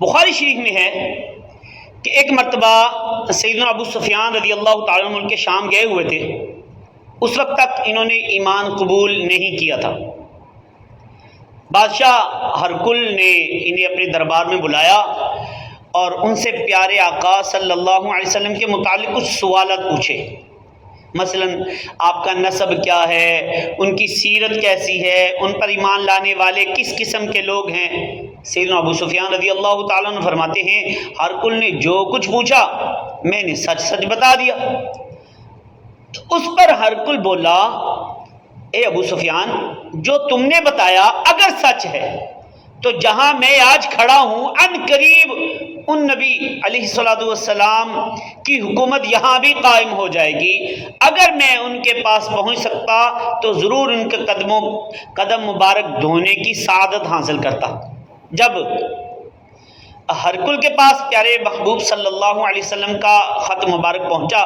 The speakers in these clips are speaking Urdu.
بخاری شریف میں ہے کہ ایک مرتبہ سیدنا ابو سفیان رضی اللہ تعالیٰ عنہ ملک شام گئے ہوئے تھے. اس وقت تک انہوں نے ایمان قبول نہیں کیا تھا. بادشاہ ہرقل نے انہیں اپنے دربار میں بلایا اور ان سے پیارے آقا صلی اللہ علیہ وسلم کے متعلق کچھ سوالات پوچھے. مثلا آپ کا نسب کیا ہے، ان کی سیرت کیسی ہے، ان پر ایمان لانے والے کس قسم کے لوگ ہیں. سیدنا ابو سفیان رضی اللہ تعالیٰ عنہ فرماتے ہیں ہرقل نے جو کچھ پوچھا میں نے سچ سچ بتا دیا. اس پر ہرقل بولا اے ابو سفیان، جو تم نے بتایا اگر سچ ہے تو جہاں میں آج کھڑا ہوں ان قریب ان نبی علیہ الصلوۃ والسلام کی حکومت یہاں بھی قائم ہو جائے گی. اگر میں ان کے پاس پہنچ سکتا تو ضرور ان کے قدم مبارک دھونے کی سعادت حاصل کرتا. جب ہرقل کے پاس پیارے محبوب صلی اللہ علیہ وسلم کا خط مبارک پہنچا،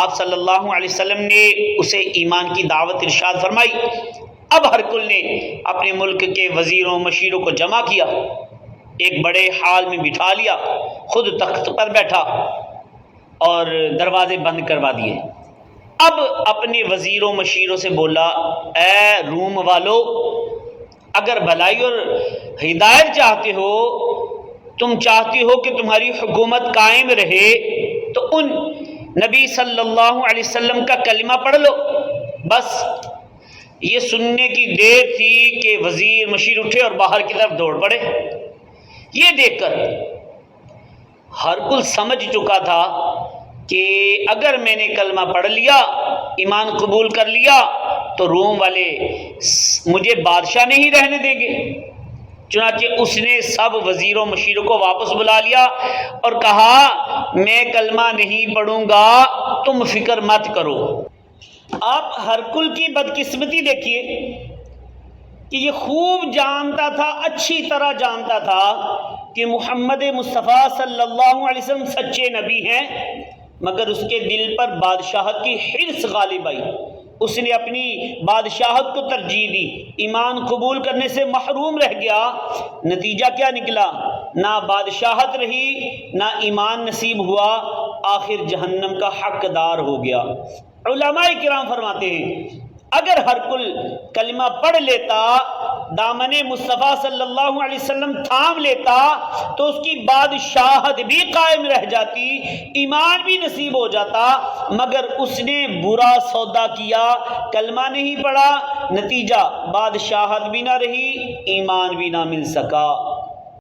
آپ صلی اللہ علیہ وسلم نے اسے ایمان کی دعوت ارشاد فرمائی. اب ہرقل نے اپنے ملک کے وزیروں مشیروں کو جمع کیا، ایک بڑے حال میں بٹھا لیا، خود تخت پر بیٹھا اور دروازے بند کروا دیے. اب اپنے وزیروں مشیروں سے بولا اے روم والو، اگر بھلائی اور ہدایت چاہتے ہو، تم چاہتے ہو کہ تمہاری حکومت قائم رہے تو ان نبی صلی اللہ علیہ وسلم کا کلمہ پڑھ لو. بس یہ سننے کی دیر تھی کہ وزیر مشیر اٹھے اور باہر کی طرف دوڑ پڑے. یہ دیکھ کر ہرقل سمجھ چکا تھا کہ اگر میں نے کلمہ پڑھ لیا، ایمان قبول کر لیا تو روم والے مجھے بادشاہ نہیں رہنے دیں گے. چنانچہ اس نے سب وزیروں مشیروں کو واپس بلا لیا اور کہا میں کلمہ نہیں پڑھوں گا، تم فکر مت کرو. آپ ہرقل کی بدقسمتی دیکھیے کہ یہ خوب جانتا تھا، اچھی طرح جانتا تھا کہ محمد مصطفیٰ صلی اللہ علیہ وسلم سچے نبی ہیں، مگر اس کے دل پر بادشاہت کی حرص غالب آئی. اس نے اپنی بادشاہت کو ترجیح دی، ایمان قبول کرنے سے محروم رہ گیا. نتیجہ کیا نکلا؟ نہ بادشاہت رہی نہ ایمان نصیب ہوا، آخر جہنم کا حقدار ہو گیا. علماء کرام فرماتے ہیں اگر ہرقل کلمہ پڑھ لیتا، دامن مصطفیٰ صلی اللہ علیہ وسلم تھام لیتا تو اس کی بادشاہت بھی قائم رہ جاتی، ایمان بھی نصیب ہو جاتا. مگر اس نے برا سودا کیا، کلمہ نہیں پڑھا، نتیجہ بادشاہت بھی نہ رہی، ایمان بھی نہ مل سکا.